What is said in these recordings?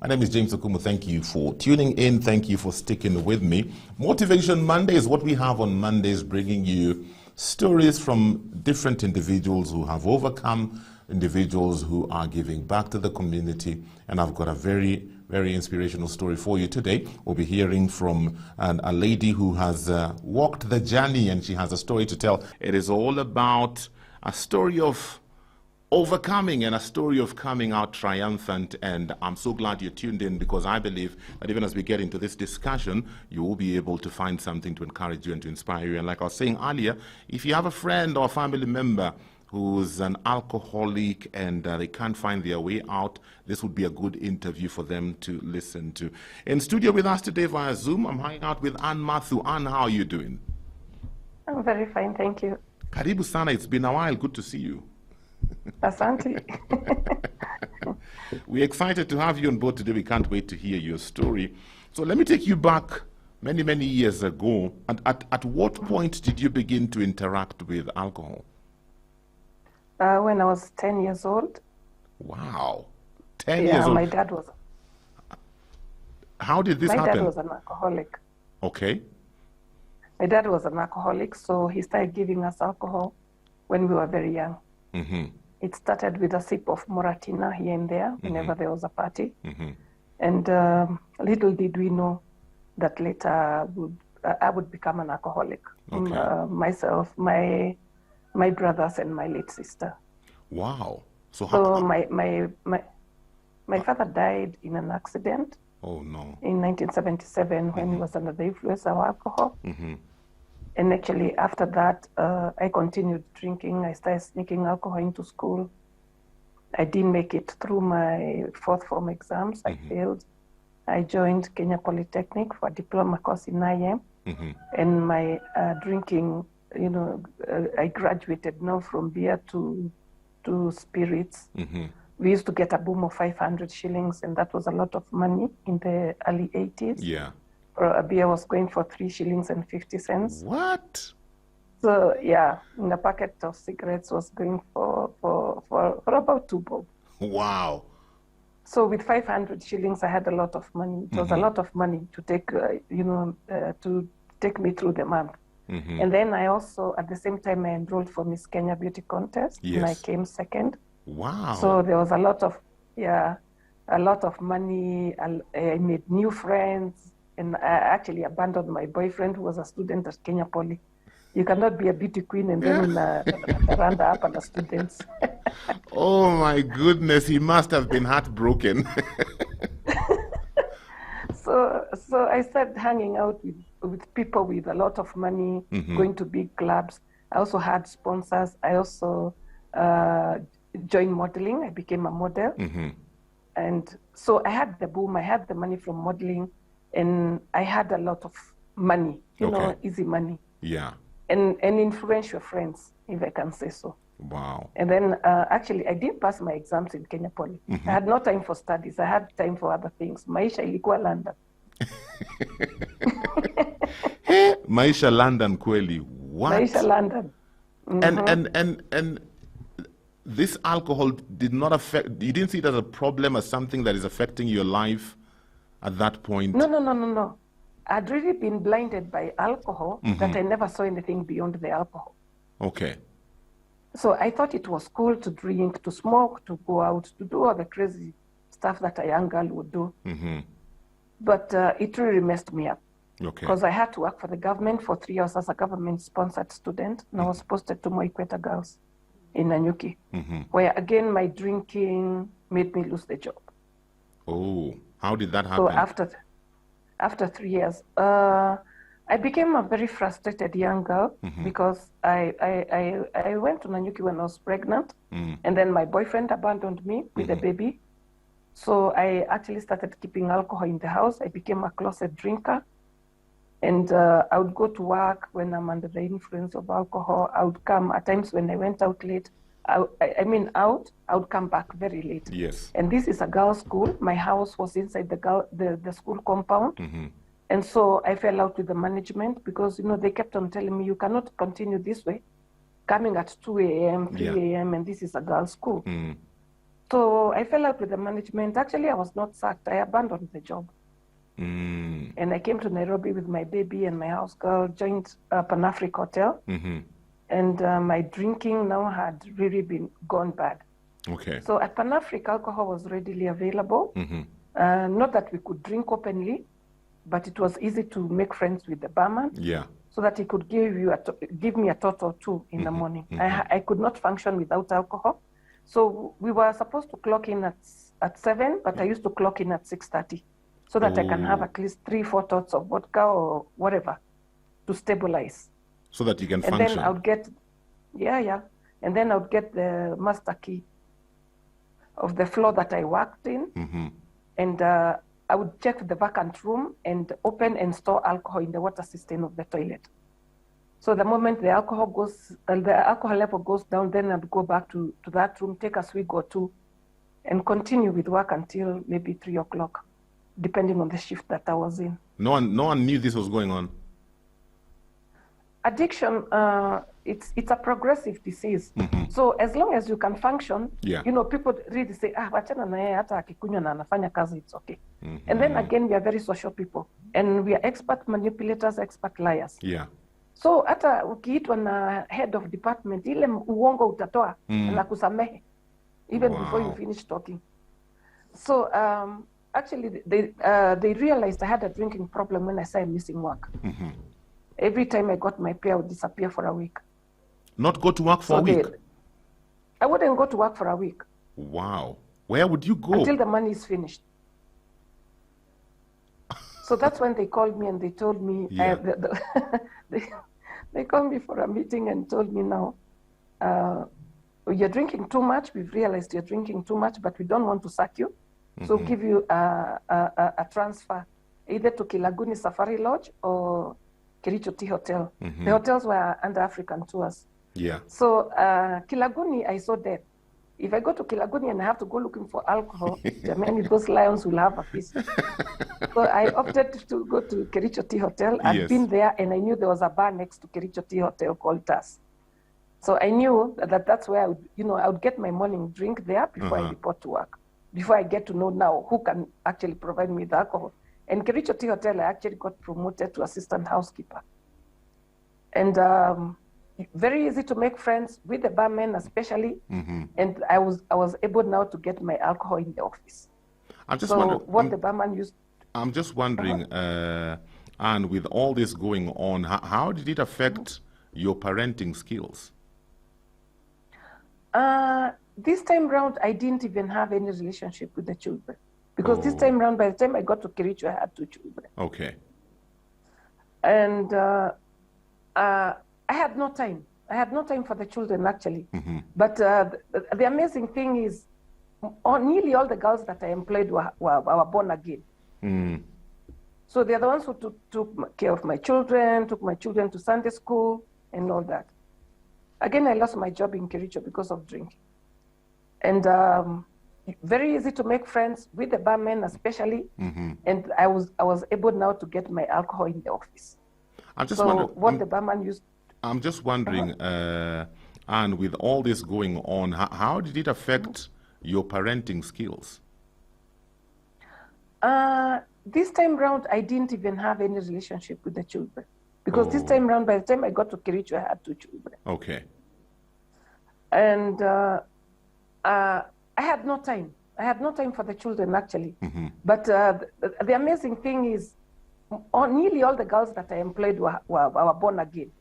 My name is James Okumu. Thank you for tuning in. Thank you for sticking with me. Motivation Monday is what we have on Mondays, bringing you stories from different individuals who have overcome, individuals who are giving back to the community. And I've got a very inspirational story for you today. We'll be hearing from a lady who has walked the journey, and she has a story to tell. It is all about a story of overcoming and a story of coming out triumphant. And I'm so glad you're tuned in, because I believe that even as we get into this discussion, you will be able to find something to encourage you and to inspire you. And like I was saying earlier, if you have a friend or a family member who's an alcoholic and they can't find their way out, this would be a good interview for them to listen to. In studio with us today via Zoom, I'm hanging out with Mathu. Anne, how are you doing? I'm very fine, thank you. Karibu sana, it's been a while. Good to see you. Asante. We're excited to have you on board today. We can't wait to hear your story. So let me take you back many years ago. And at what point did you begin to interact with alcohol? When I was 10 years old. Wow. 10 years old. Yeah, my dad was. How did this happen? My dad was an alcoholic. Okay. My dad was an alcoholic, so he started giving us alcohol when we were very young. Mm-hmm. It started with a sip of Moratina here and there whenever there was a party. Mm-hmm. And little did we know that later I would become an alcoholic. Okay. Myself, my brothers, and my late sister. Wow. So my father died in an accident. Oh, no. In 1977 when he was under the influence of alcohol. Mm-hmm. And actually, after that, I continued drinking. I started sneaking alcohol into school. I didn't make it through my fourth form exams. I failed. I joined Kenya Polytechnic for a diploma course in IM. And my drinking, I graduated now from beer to spirits. We used to get a boom of 500 shillings, and that was a lot of money in the early 80s. Yeah. A beer was going for 3 shillings and 50 cents. What? So yeah, and a packet of cigarettes was going for about 2 bob. Wow. So with 500 shillings, I had a lot of money. It was a lot of money to take, to take me through the month. And then I also, at the same time, I enrolled for Miss Kenya Beauty Contest, and I came second. Wow. So there was a lot of money. I made new friends. And I actually abandoned my boyfriend, who was a student at Kenya Poly. You cannot be a beauty queen and then run up on the students. Oh my goodness, he must have been heartbroken. So I started hanging out with people with a lot of money, going to big clubs. I also had sponsors. I also joined modeling. I became a model. And so I had the boom. I had the money from modeling. And I had a lot of money, easy money. Yeah. And influential friends, if I can say so. Wow. And then actually, I didn't pass my exams in Kenya Poly. I had no time for studies. I had time for other things. Maisha ilikuwa London. Maisha London kweli. What? Maisha London. And this alcohol did not affect, you didn't see it as a problem, as something that is affecting your life at that point? No. I'd really been blinded by alcohol that I never saw anything beyond the alcohol. Okay. So I thought it was cool to drink, to smoke, to go out, to do all the crazy stuff that a young girl would do. But it really messed me up. Okay. Because I had to work for the government for 3 years as a government-sponsored student, and I was posted to Moikweta Girls in Nanyuki, where again my drinking made me lose the job. Oh. How did that happen? So after 3 years, I became a very frustrated young girl because I went to Nanyuki when I was pregnant, and then my boyfriend abandoned me with a baby. So I actually started keeping alcohol in the house. I became a closet drinker, and I would go to work when I'm under the influence of alcohol. I would come at times when I went out late. I would come back very late. Yes. And this is a girls' school. My house was inside the school compound. And so I fell out with the management because, they kept on telling me, you cannot continue this way, coming at 2 a.m., 3 a.m., and this is a girls' school. So I fell out with the management. Actually, I was not sacked. I abandoned the job. And I came to Nairobi with my baby and my house girl, joined Pan-Africa Hotel. And my drinking now had really been gone bad. Okay. So at Pan-Africa, alcohol was readily available. Not that we could drink openly, but it was easy to make friends with the barman. Yeah. So that he could give me a tot or two in the morning. I could not function without alcohol. So we were supposed to clock in at 7, but I used to clock in at 6:30 so that I can have at least 3-4 tots of vodka or whatever to stabilize. So that you can function. And then I would get, and then I would get the master key of the floor that I worked in. And I would check the vacant room and open and store alcohol in the water system of the toilet. So the moment the alcohol level goes down, then I'd go back to that room, take a swig or two, and continue with work until maybe 3 o'clock, depending on the shift that I was in. No one knew this was going on. Addiction, it's a progressive disease. So as long as you can function, people really say, wachana na yeye hata akikunywa na anafanya kazi, it's okay. And then again, we are very social people, and we are expert manipulators, expert liars. Yeah. So hata ukiitwa na head of department, ile uongo utatoa na kusamehe even before you finish talking. So actually, they realized I had a drinking problem when I started missing work. Every time I got my pay, I would disappear for a week. Not go to work for a week? I wouldn't go to work for a week. Wow. Where would you go? Until the money is finished. So that's when they called me and they told me, they called me for a meeting and told me, now, you're drinking too much. We've realized you're drinking too much, but we don't want to sack you. So we'll give you a transfer either to Kilaguni Safari Lodge or Kericho Tea Hotel. The hotels were under African tours. Yeah. So Kilaguni, I saw death. If I go to Kilaguni and I have to go looking for alcohol, many those lions will have a feast. So I opted to go to Kericho Tea Hotel. I'd been there and I knew there was a bar next to Kericho Tea Hotel called Tas. So I knew that that's where I would get my morning drink there before I report to work, before I get to know now who can actually provide me the alcohol. And Kericho Tea Hotel, I actually got promoted to assistant housekeeper. And very easy to make friends with the barman especially. And I was able now to get my alcohol in the office. I'm just wondering, the barman used. I'm just wondering, and with all this going on, how did it affect your parenting skills? This time round, I didn't even have any relationship with the children. Because this time round, by the time I got to Kericho, I had 2 children. Okay. And I had no time. I had no time for the children, actually. But the amazing thing is, nearly all the girls that I employed were born again. So they're the ones who took care of my children, took my children to Sunday school, and all that. Again, I lost my job in Kericho because of drinking. And very easy to make friends with the barman especially. And I was able now to get my alcohol in the office. I'm just the barman used. I'm just wondering, and with all this going on, how did it affect your parenting skills? This time round, I didn't even have any relationship with the children. Because this time round, by the time I got to Kericho, I had 2 children. Okay. And I had no time. I had no time for the children, actually. But the amazing thing is, nearly all the girls that I employed were born again.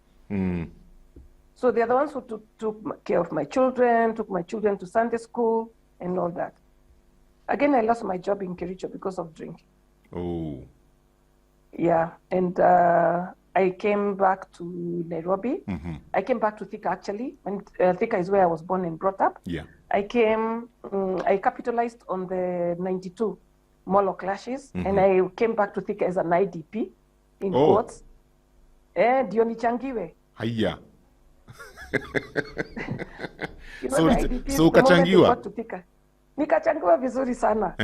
So they're the ones who took care of my children, took my children to Sunday school, and all that. Again, I lost my job in Kericho because of drinking. Oh. Yeah, and I came back to Nairobi. I came back to Thika, actually. And Thika is where I was born and brought up. Yeah. I capitalized on the 92 Molo clashes, and I came back to Thika as an IDP, in quotes. Ndio nichangiwe. Haya. So ukachangiwa? Nikachangiwa vizuri sana.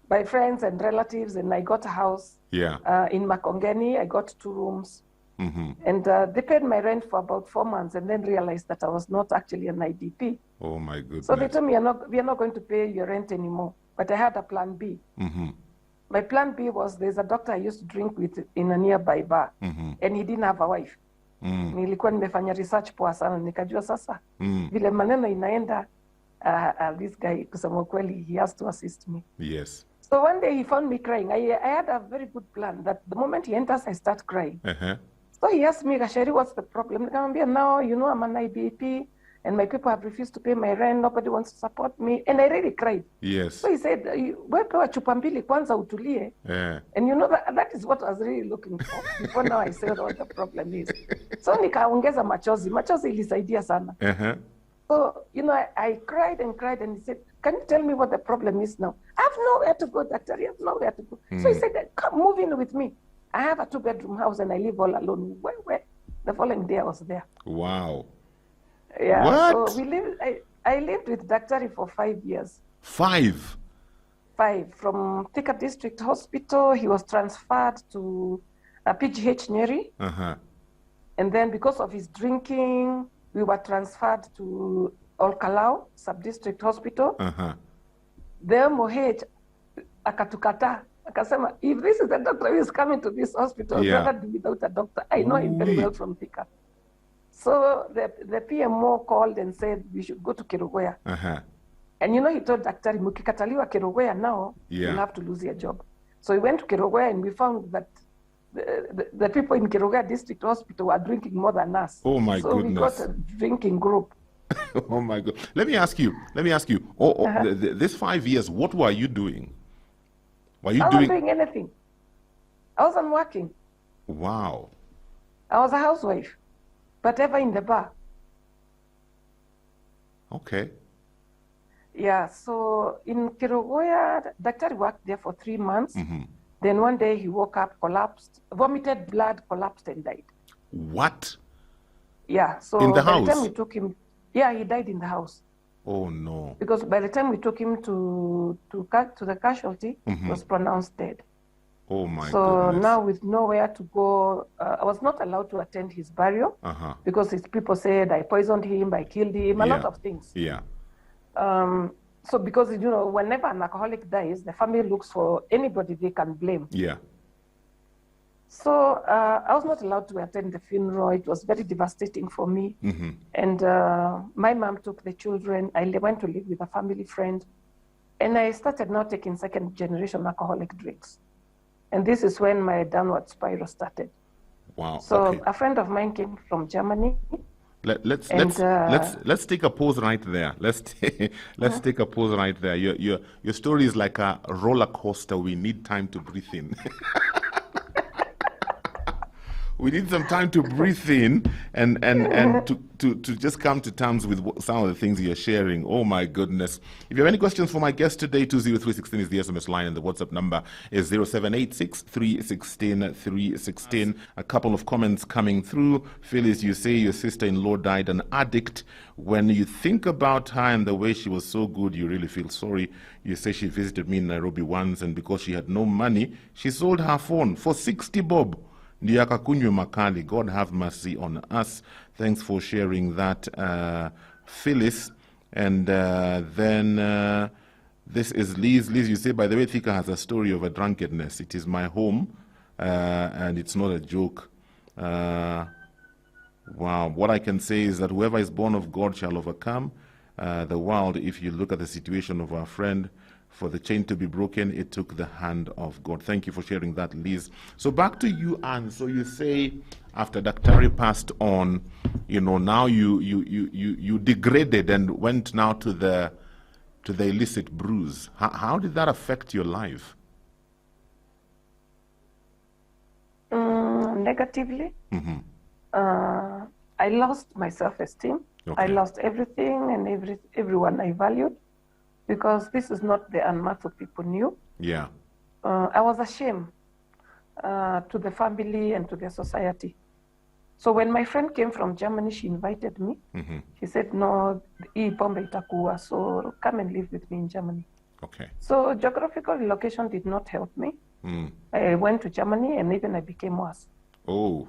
By friends and relatives, and I got a house in Makongeni. I got 2 rooms. And they paid my rent for about 4 months and then realized that I was not actually an IDP. Oh my goodness. So they told me, we are not going to pay your rent anymore. But I had a plan B. My plan B was there's a doctor I used to drink with in a nearby bar. And he didn't have a wife. Nilikuwa nimefanya research poa sana. Nikajua sasa, vile maneno inaenda, this guy, kusema kweli, he has to assist me. Yes. So one day he found me crying. I had a very good plan that the moment he enters, I start crying. So he asked me, Gasheri, what's the problem? Nikamwambia, now, you know, I'm an IDP and my people have refused to pay my rent. Nobody wants to support me. And I really cried. Yes. So he said, wepewa chupa mbili kwanza utulie. And you know, that is what I was really looking for. Before now I said what the problem is. So nikaongeza machozi. Machozi ilisaidia sana. So, you know, I cried and cried and he said, can you tell me what the problem is now? I have nowhere to go, doctor. I have nowhere to go. So he said, come move in with me. I have a 2-bedroom house and I live all alone. Where? The following day I was there. Wow. Yeah. What? So we lived, I lived with Daktari for 5 years. 5? 5. From Thika District Hospital, he was transferred to PGH Nyeri. And then because of his drinking, we were transferred to Olkalau Sub-District Hospital. There Mohet akatukata. Akasema, if this is the doctor who is coming to this hospital, I'd rather do without a doctor. I know him very well from Thika. So the PMO called and said we should go to Kerugoya. And you know, he told Daktari, mukikataliwa Kerugoya now, you'll have to lose your job. So we went to Kerugoya and we found that the people in Kerugoya District Hospital were drinking more than us. Oh my goodness. So we got a drinking group. Oh my God. Let me ask you, this 5 years, what were you doing? I wasn't doing anything. I wasn't working. Wow. I was a housewife, but ever in the bar. Okay. Yeah, so in Kerugoya, Daktari worked there for 3 months. Then one day he woke up, collapsed, vomited blood, collapsed and died. What? Yeah, so in the by house? the time we took him, yeah, he died in the house. Oh no. Because by the time we took him to the casualty, he was pronounced dead. Oh my goodness. So now with nowhere to go, I was not allowed to attend his burial because his people said I poisoned him, I killed him, a lot of things. Yeah. So because, you know, whenever an alcoholic dies, the family looks for anybody they can blame. Yeah. So I was not allowed to attend the funeral. It was very devastating for me. And my mom took the children. I went to live with a family friend. And I started now taking 2nd-generation alcoholic drinks. And this is when my downward spiral started. Wow. So a friend of mine came from Germany. Let's take a pause right there. Let's take a pause right there. Your story is like a roller coaster. We need time to breathe in. We need some time to breathe in and to just come to terms with some of the things you're sharing. Oh my goodness. If you have any questions for my guest today, 20316 is the SMS line and the WhatsApp number is 0786 316 316. A couple of comments coming through. Phyllis, you say your sister-in-law died an addict. When you think about her and the way she was so good, you really feel sorry. You say she visited me in Nairobi once and because she had no money, she sold her phone for 60 bob. Ndiakakunywe makali. God have mercy on us. Thanks for sharing that, Phyllis. And then this is Liz. Liz, you say, by the way, Thika has a story of a drunkenness. It is my home, and it's not a joke. Wow. What I can say is that whoever is born of God shall overcome the world. If you look at the situation of our friend, for the chain to be broken, it took the hand of God. Thank you for sharing that, Liz. So back to you, Anne. So you say after Daktari passed on, you know, now you degraded and went now to the illicit brews. How did that affect your life? Negatively. I lost my self-esteem. I lost everything and everyone I valued. Because this is not the Mathu people knew. Yeah. I was ashamed to the family and to the society. So when my friend came from Germany, she invited me. She said, no, hii pombe itakuwa, so come and live with me in Germany. Okay. So geographical relocation did not help me. I went to Germany and even I became worse. Oh.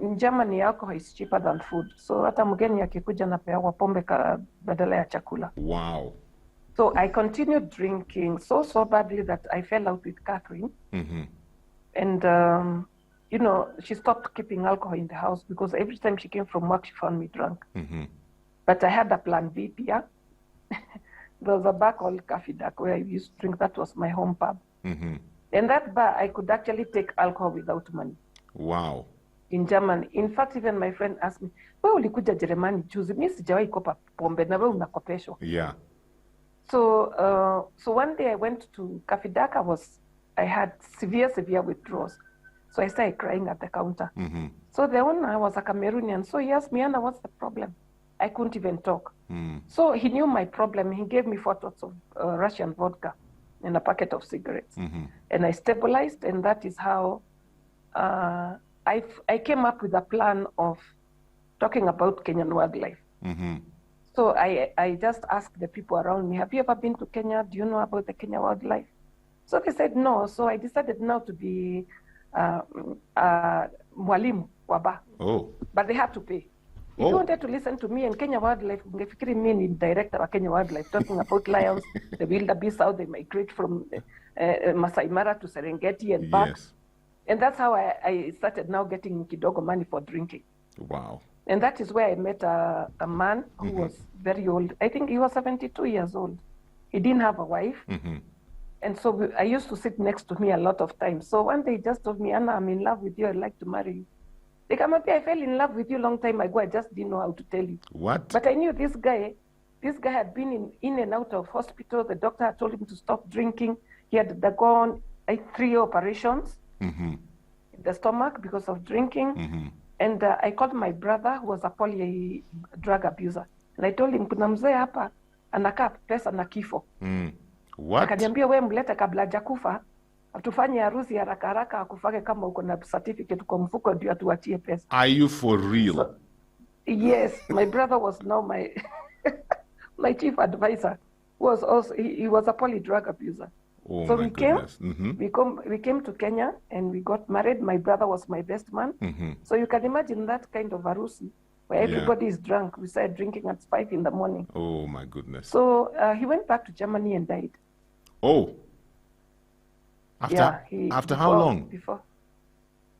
In Germany, alcohol is cheaper than food. So hata mgeni akikuja napewa pombe badala ya chakula. Wow. So I continued drinking so badly that I fell out with Catherine. And, you know, she stopped keeping alcohol in the house because every time she came from work, she found me drunk. But I had a plan B here. There was a bar called Cafe Duck where I used to drink. That was my home pub. In that bar, I could actually take alcohol without money. Wow. In Germany. In fact, even my friend asked me, wewe ulikuja Jerumani juzi, mimi sijawahi kopa pombe na wewe unakopeshwa. Yeah. So one day I went to Cafe Duck. I had severe withdrawals. So I started crying at the counter. So the owner was a Cameroonian. So he asked me, Anna, what's the problem? I couldn't even talk. So he knew my problem. He gave me 4 shots of Russian vodka and a packet of cigarettes. And I stabilized, and that is how I came up with a plan of talking about Kenyan wildlife. So I just asked the people around me, have you ever been to Kenya? Do you know about the Kenya wildlife? So they said no. So I decided now to be mwalimu wa bar. Oh. But they had to pay. If you wanted to listen to me and Kenya Wildlife, ungefikiri mimi ni director wa Kenya Wildlife, talking about lions, the wildebeest, how they migrate from Masai Mara to Serengeti and back. Yes. And that's how I started now getting kidogo money for drinking. Wow. And that is where I met a man who was very old. I think he was 72 years old. He didn't have a wife. And so I used to sit next to me a lot of times. So one day he just told me, Anna, I'm in love with you. I'd like to marry you. Like, I fell in love with you a long time ago. I just didn't know how to tell you. What? But I knew this guy had been in and out of hospital. The doctor had told him to stop drinking. He had undergone 3 operations in the stomach because of drinking. And I called my brother, who was a poly drug abuser. And I told him, kuna mzee hapa, anakaa pesa na kifo. What? Akaniambia, wewe mlete kabla hajakufa, atufanye harusi haraka haraka, akufake kama uko na certificate kwa mfuko ndio atuachie pesa. Are you for real? So, yes, my brother was now my my chief advisor. He was a poly drug abuser. Oh, so my goodness. we came to Kenya and we got married. My brother was my best man. So you can imagine that kind of harusi where everybody is drunk. We started drinking at 5 in the morning. Oh, my goodness. So he went back to Germany and died. Oh. After how long? Before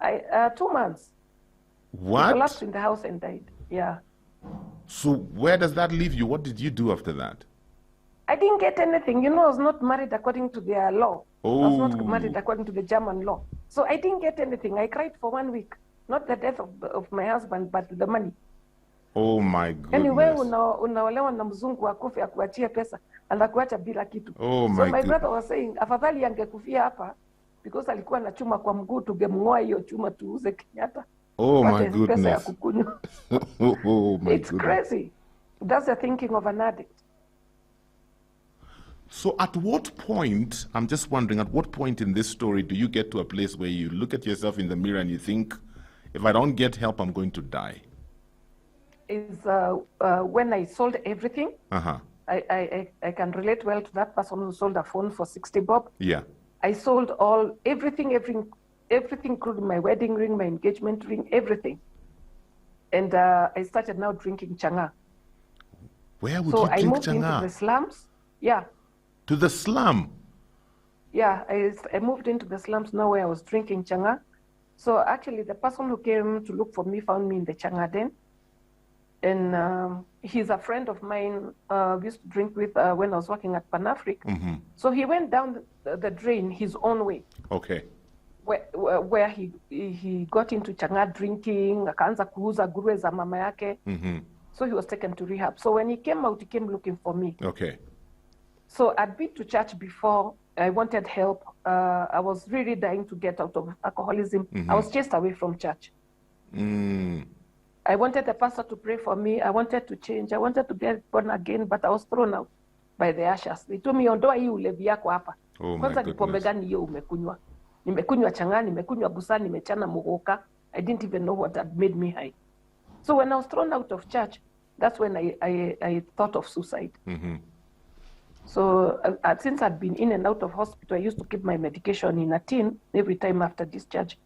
2 months. What? He collapsed in the house and died. Yeah. So where does that leave you? What did you do after that? I didn't get anything. You know, I was not married according to their law. Oh. I was not married according to the German law. So I didn't get anything. I cried for 1 week. Not the death of my husband, but the money. Oh my goodness. Anyway, unaolewa na mzungu akufe akuachie pesa, anakuacha bila kitu. Oh my so my brother was saying, afadhali angekufia hapa because alikuwa na chuma kwa mguu, tungemngoa hiyo chuma tuuze Kenyatta. Oh my pesa goodness. ya kukunywa. Oh my It's goodness. crazy. That's the thinking of an addict. So at what point, I'm just wondering, at what point in this story do you get to a place where you look at yourself in the mirror and you think, if I don't get help, I'm going to die? Is when I sold everything. I can relate well to that person who sold a phone for 60 bob. Yeah. I sold everything, including my wedding ring, my engagement ring, everything. And I started now drinking changa. Where would you drink changa? So I moved into the slums. Yeah. To the slum? Yeah, I moved into the slums now where I was drinking changa. So actually the person who came to look for me found me in the changa den. And he's a friend of mine, we used to drink with when I was working at Pan-Afric. So he went down the drain his own way. Okay. Where he got into changa drinking, akaanza kuuza nguruwe za mama yake. So he was taken to rehab. So when he came out, he came looking for me. Okay. So I'd been to church before. I wanted help. I was really dying to get out of alcoholism. I was chased away from church. I wanted the pastor to pray for me. I wanted to change. I wanted to get born again, but I was thrown out by the ushers. They told me, ondoa hii ulevi yako hapa. Kwanza ni pombe gani hiyo umekunywa? Nimekunywa changa, nimekunywa busa, nimechana mugoka. I didn't even know what had made me high. So when I was thrown out of church, that's when I thought of suicide. So since I'd been in and out of hospital, I used to keep my medication in a tin every time after discharge.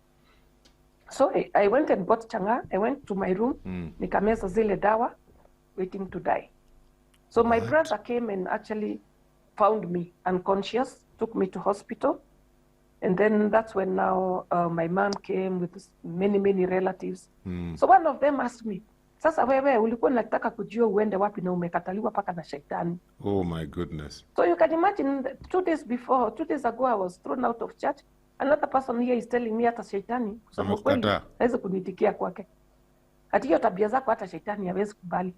So I went and bought changa. I went to my room, nikameza zile dawa, waiting to die. So my brother came and actually found me unconscious, took me to hospital. And then that's when now my mom came with many relatives. So one of them asked me, sasa wewe ulikuwa unataka kujua uende wapi na umekataliwa paka na shetani. Oh my goodness. So you can imagine 2 days ago I was thrown out of church. Another person here is telling me hata shetani kusema kweli hawezi kunitikia kwake. Hata hiyo tabia zako hata shetani hawezi kubali.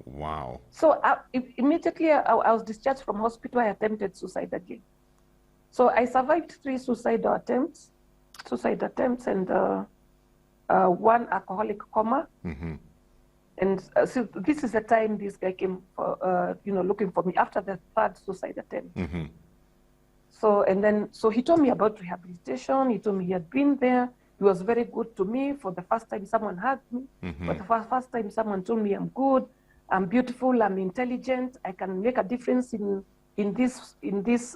Wow. So immediately I was discharged from hospital. I attempted suicide again. So I survived 3 suicide attempts and 1 alcoholic coma. And so this is the time this guy came for, looking for me after the 3rd suicide attempt. So he told me about rehabilitation. He told me he had been there. He was very good to me. For the first time, someone hugged me. For the first time, someone told me I'm good, I'm beautiful, I'm intelligent, I can make a difference in this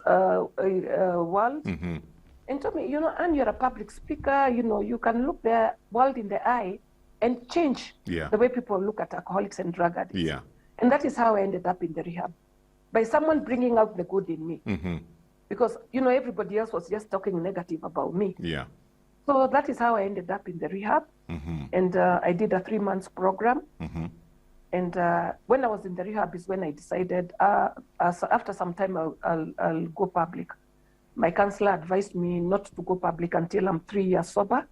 world. And told me, and you're a public speaker, you can look the world in the eye and change the way people look at alcoholics and drug addicts. Yeah. And that is how I ended up in the rehab, by someone bringing out the good in me. Because, everybody else was just talking negative about me. Yeah. So that is how I ended up in the rehab. And I did a 3-month program. And when I was in the rehab is when I decided, after some time, I'll go public. My counselor advised me not to go public until I'm 3 years sober,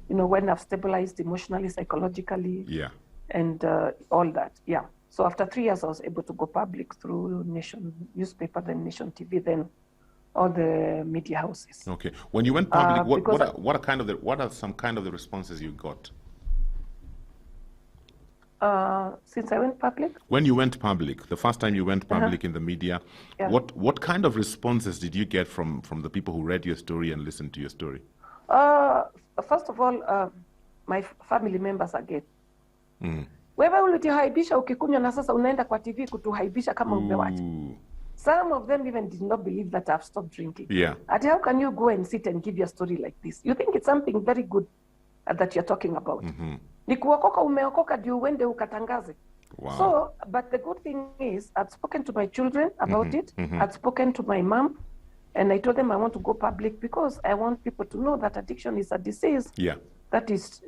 when I've stabilized emotionally, psychologically, and all that. Yeah. So after 3 years, I was able to go public through Nation newspaper, then Nation TV, then all the media houses. Okay. When you went public, what are some kind of the responses you got? Since I went public? When you went public, the first time you went public in the media, what kind of responses did you get from the people who read your story and listened to your story? First of all, my family members again. Wewe ulituhaibisha ukikunywa na sasa unaenda kwa TV kutuhaibisha kama umewacha. Some of them even did not believe that I've stopped drinking. Yeah. And how can you go and sit and give your story like this? You think it's something very good that you're talking about. Ni kuokoka umeokoka ndio uende ukatangaze. Wow. So, but the good thing is, I'd spoken to my children about it. I'd spoken to my mom, and I told them I want to go public because I want people to know that addiction is a disease. Yeah. That is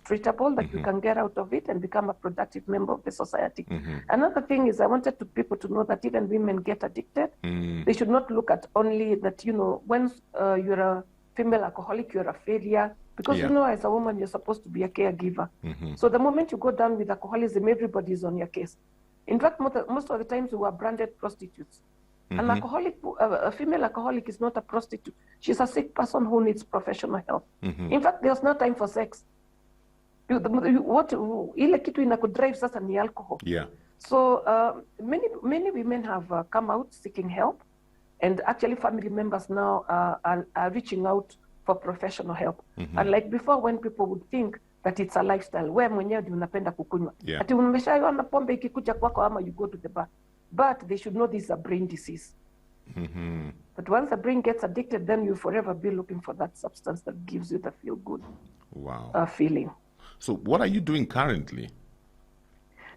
treatable, that you can get out of it and become a productive member of the society. Another thing is I wanted people to know that even women get addicted. They should not look at only that, when you're a female alcoholic, you're a failure. Because, as a woman, you're supposed to be a caregiver. So the moment you go down with alcoholism, everybody is on your case. In fact, most of the times we were branded prostitutes. An alcoholic, a female alcoholic is not a prostitute. She's a sick person who needs professional help. In fact, there's no time for sex. Ile kitu inakudrive sasa ni alcohol. Yeah. So many women have come out seeking help, and actually family members now are reaching out for professional help. Unlike before, when people would think that it's a lifestyle, where mwenyewe ndio unapenda kukunywa. Ati umeshaiona pombe ikikuja kwako ama you go to the bar. But they should know this is a brain disease. But once the brain gets addicted, then you'll forever be looking for that substance that gives you the feel-good feeling. So what are you doing currently?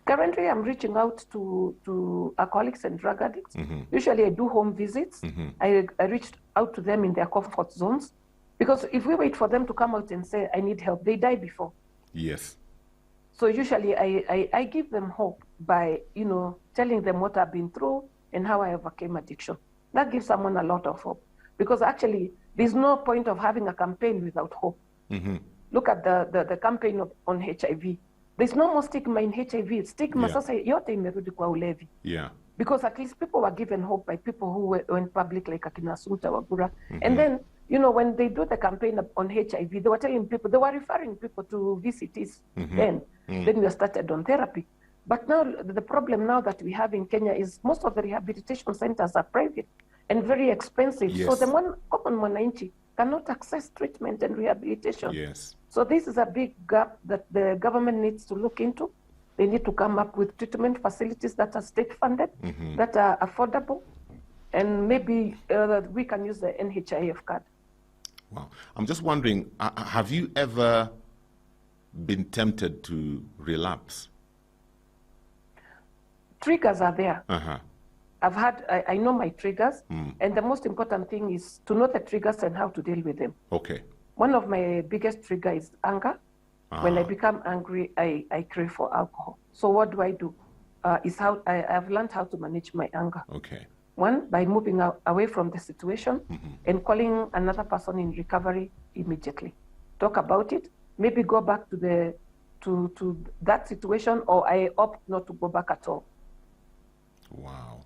Currently, I'm reaching out to alcoholics and drug addicts. Usually I do home visits. I reached out to them in their comfort zones. Because if we wait for them to come out and say, I need help, they die before. Yes. So usually I give them hope by, telling them what I've been through and how I overcame addiction. That gives someone a lot of hope. Because actually, there's no point of having a campaign without hope. Look at the campaign on HIV. There's no more stigma in HIV. Stigma sasa yote imerudi kwa ulevi. Yeah. Because at least people were given hope by people who went public like Akina Asumta Wabura. And then, when they do the campaign on HIV, they were telling people, they were referring people to VCTs then. Then we started on therapy. But now, the problem now that we have in Kenya is most of the rehabilitation centers are private and very expensive. Yes. So the common mwananchi cannot access treatment and rehabilitation. Yes. So this is a big gap that the government needs to look into. They need to come up with treatment facilities that are state-funded, that are affordable, and maybe we can use the NHIF card. Wow. I'm just wondering, have you ever been tempted to relapse? Triggers are there. Uh-huh. I know my triggers, and the most important thing is to know the triggers and how to deal with them. Okay. One of my biggest trigger is anger. When I become angry, I crave for alcohol. So what do? Is how I've learned how to manage my anger. Okay. One, by moving away from the situation and calling another person in recovery immediately. Talk about it, maybe go back to that situation, or I opt not to go back at all. Wow.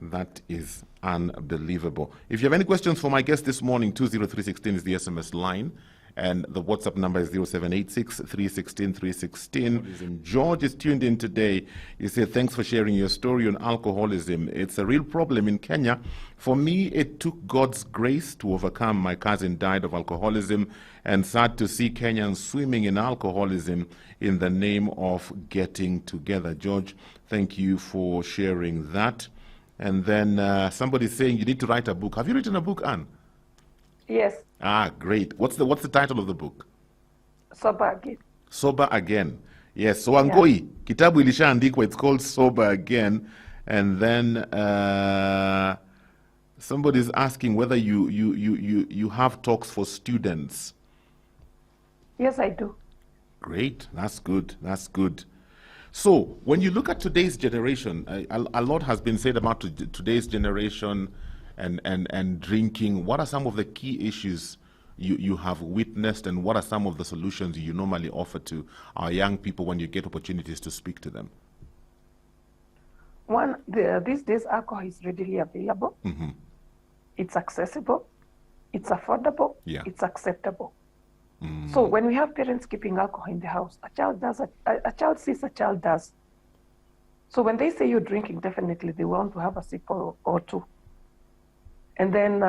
That is unbelievable. If you have any questions for my guest this morning, 20316 is the SMS line, and the WhatsApp number is 0786 316 316. George is tuned in today. He said, thanks for sharing your story on alcoholism. It's a real problem in Kenya. For me, it took God's grace to overcome. My cousin died of alcoholism, and sad to see Kenyans swimming in alcoholism in the name of getting together. George, thank you for sharing that. And then somebody's saying you need to write a book. Have you written a book, Anne? Yes. Ah, great. What's the title of the book? Sober Again. Sober Again. Yes. So Wangoi, kitabu ilishaandikwa. It's called Sober Again. And then somebody's asking whether you have talks for students. Yes, I do. Great. That's good. That's good. So when you look at today's generation, a lot has been said about today's generation and drinking. What are some of the key issues you have witnessed, and what are some of the solutions you normally offer to our young people when you get opportunities to speak to them? One, these days alcohol is readily available. It's accessible. It's affordable. It's acceptable. So when we have parents keeping alcohol in the house, a child sees a child does. So when they say you're drinking, definitely they want to have a sip or two. And then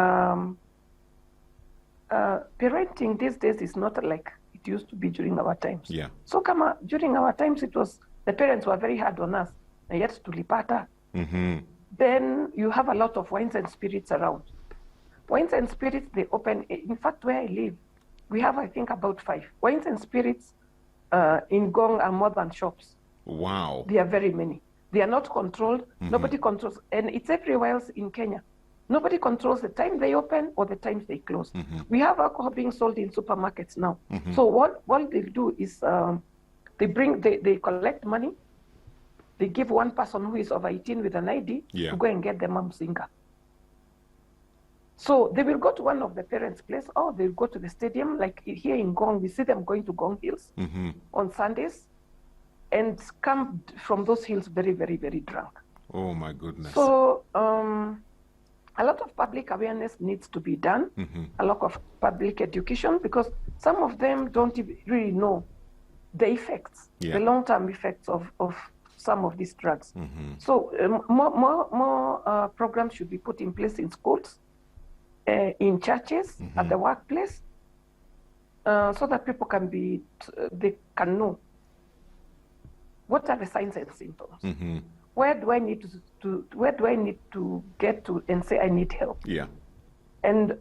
parenting these days is not like it used to be during our times. Yeah. So during our times, it was the parents were very hard on us, and yet to lipata. Then you have a lot of wines and spirits around. Wines and spirits, they open. In fact, where I live, we have, I think, about 5. Wines and spirits in Gong are more than shops. Wow. There are very many. They are not controlled. Nobody controls. And it's everywhere else in Kenya. Nobody controls the time they open or the times they close. We have alcohol being sold in supermarkets now. So what they do is they collect money. They give one person who is over 18 with an ID to go and get the mamsinga. So they will go to one of the parents' place, or they'll go to the stadium. Like here in Gong, we see them going to Gong Hills on Sundays and come from those hills very, very, very drunk. Oh, my goodness. So a lot of public awareness needs to be done, a lot of public education, because some of them don't really know the effects, the long-term effects of some of these drugs. So more programs should be put in place in schools, in churches, at the workplace, so that people they can know what are the signs and symptoms. Where do I need to get to and say I need help? Yeah. And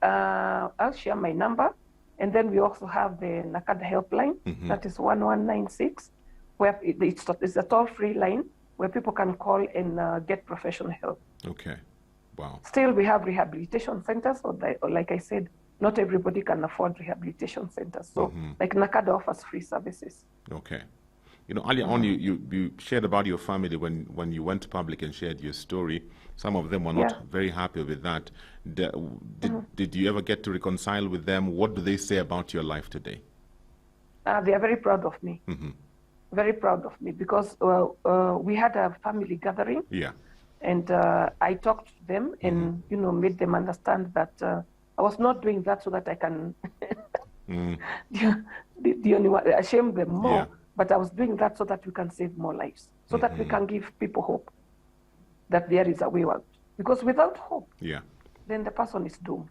I'll share my number, and then we also have the Nakada helpline. That is 1196, where it's a toll-free line where people can call and get professional help. Okay. Wow. Still, we have rehabilitation centers, or like I said, not everybody can afford rehabilitation centers. So, like Nakada offers free services. Okay. You know, earlier on, you shared about your family when you went public and shared your story. Some of them were not very happy with that. Did you ever get to reconcile with them? What do they say about your life today? They are very proud of me. Very proud of me, because we had a family gathering. Yeah. And I talked to them and, made them understand that I was not doing that so that I can the only one, shame them more. Yeah. But I was doing that so that we can save more lives, so that we can give people hope that there is a way out. Because without hope, then the person is doomed.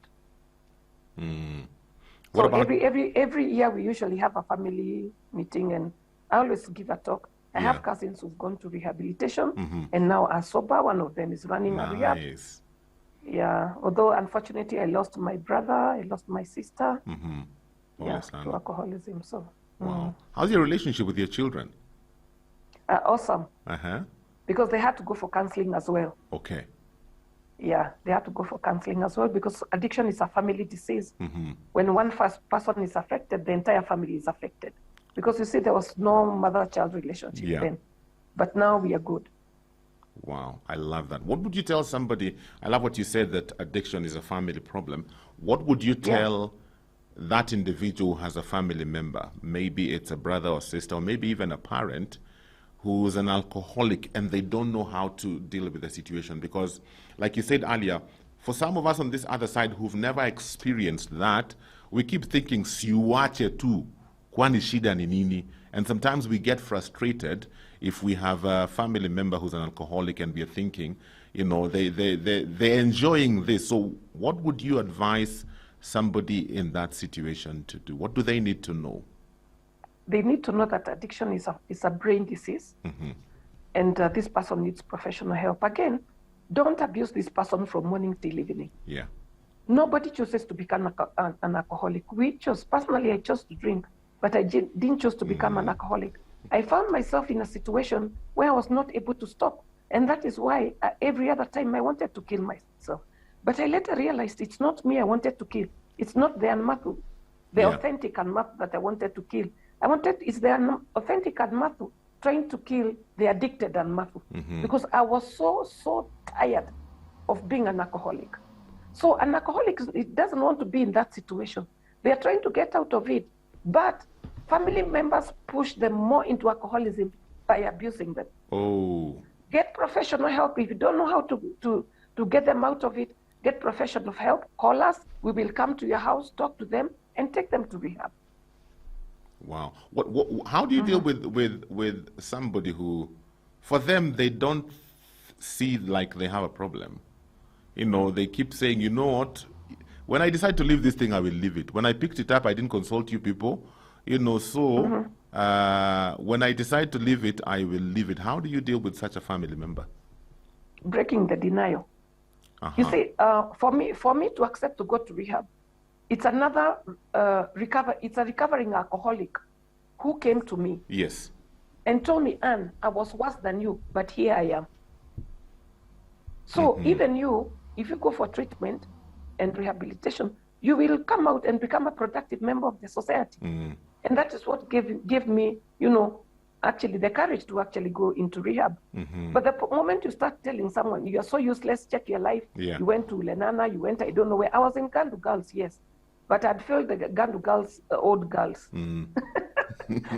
So every year we usually have a family meeting, and I always give a talk. I have cousins who've gone to rehabilitation and now are sober. One of them is running a rehab. Yeah, although unfortunately I lost my brother, I lost my sister. to alcoholism. So, wow. How's your relationship with your children? Awesome. Uh-huh. Because they had to go for counseling as well. Okay. Yeah, they had to go for counseling as well because addiction is a family disease. Mm-hmm. When one person is affected, the entire family is affected. Because you see, there was no mother-child relationship then. But now we are good. Wow, I love that. What would you tell somebody? I love what you said, that addiction is a family problem. What would you tell that individual who has a family member? Maybe it's a brother or sister, or maybe even a parent who's an alcoholic and they don't know how to deal with the situation. Because, like you said earlier, for some of us on this other side who've never experienced that, we keep thinking, siuache tu, kwani shida ni nini? And sometimes we get frustrated if we have a family member who's an alcoholic and we're thinking, you know, they're enjoying this. So what would you advise somebody in that situation to do? What do they need to know? They need to know that addiction is a brain disease, and this person needs professional help. Again, don't abuse this person from morning till evening. Yeah. Nobody chooses to become an alcoholic. We chose, personally, I chose to drink, but I didn't choose to become an alcoholic. I found myself in a situation where I was not able to stop. And that is why every other time I wanted to kill myself. But I later realized it's not me I wanted to kill. It's not the Mathu, the authentic Mathu that I wanted to kill. It's the authentic Mathu trying to kill the addicted Mathu. Because I was so tired of being an alcoholic. So an alcoholic, it doesn't want to be in that situation. They are trying to get out of it. But family members push them more into alcoholism by abusing them. Oh. Get professional help. If you don't know how to get them out of it, get professional help. Call us. We will come to your house, talk to them, and take them to rehab. Wow. How do you deal with somebody who, for them, they don't see like they have a problem? You know, they keep saying, you know what, when I decide to leave this thing, I will leave it. When I picked it up, I didn't consult you people. You know, so when I decide to leave it, I will leave it. How do you deal with such a family member? Breaking the denial. You see, for me to accept to go to rehab, it's another it's a recovering alcoholic who came to me. Yes. And told me, Anne, I was worse than you, but here I am. So even you, if you go for treatment and rehabilitation, you will come out and become a productive member of the society. And that is what gave me, you know, actually the courage to actually go into rehab. But the moment you start telling someone, you are so useless, check your life, you went to Lenana, you went, I don't know where. I was in Gandu Girls, yes. But I'd failed the Gandu Girls, old girls.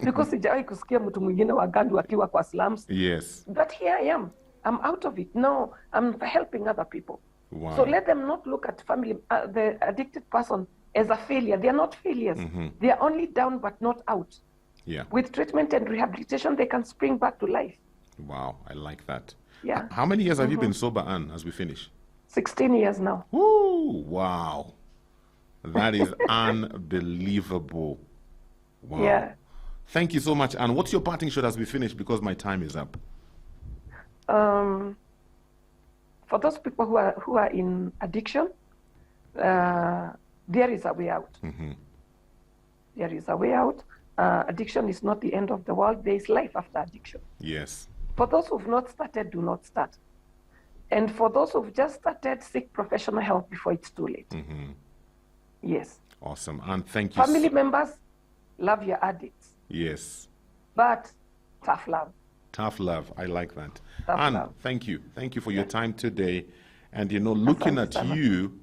Because sijawahi kusikia mtu mwingine wa Gandu akiwa kwa slums. Yes. But here I am. I'm out of it. Now I'm helping other people. Wow. So let them not look at family, the addicted person as a failure. They are not failures. They are only down but not out. Yeah. With treatment and rehabilitation, they can spring back to life. Wow, I like that. Yeah. How many years have you been sober, Anne, as we finish? 16 years now. Woo! Wow. That is unbelievable. Wow. Yeah. Thank you so much, Anne. What's your parting shot as we finish, because my time is up? For those people who are in addiction, there is a way out. There is a way out. Addiction is not the end of the world. There is life after addiction. Yes. For those who've not started, do not start. And for those who've just started, seek professional help before it's too late. Yes. Awesome. And thank you. Family members, love your addicts. Yes. But tough love. Tough love. I like that. Tough Anne, love. thank you. Thank you for your time today. And, you know, looking at you,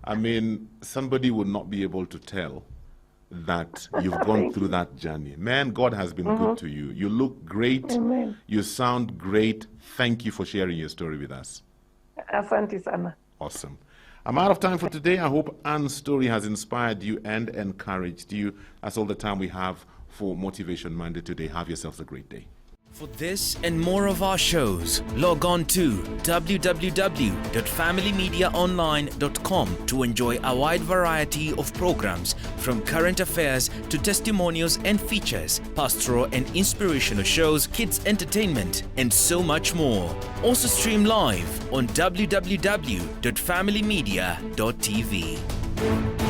I mean, somebody would not be able to tell that you've gone through that journey. Man, God has been good to you. You look great. Amen. You sound great. Thank you for sharing your story with us. Asante sana. Awesome. I'm out of time for today. I hope Anne's story has inspired you and encouraged you. That's all the time we have for Motivation Monday today. Have yourselves a great day. For this and more of our shows, log on to www.familymediaonline.com to enjoy a wide variety of programs, from current affairs to testimonials and features, pastoral and inspirational shows, kids entertainment, and so much more. Also stream live on www.familymedia.tv.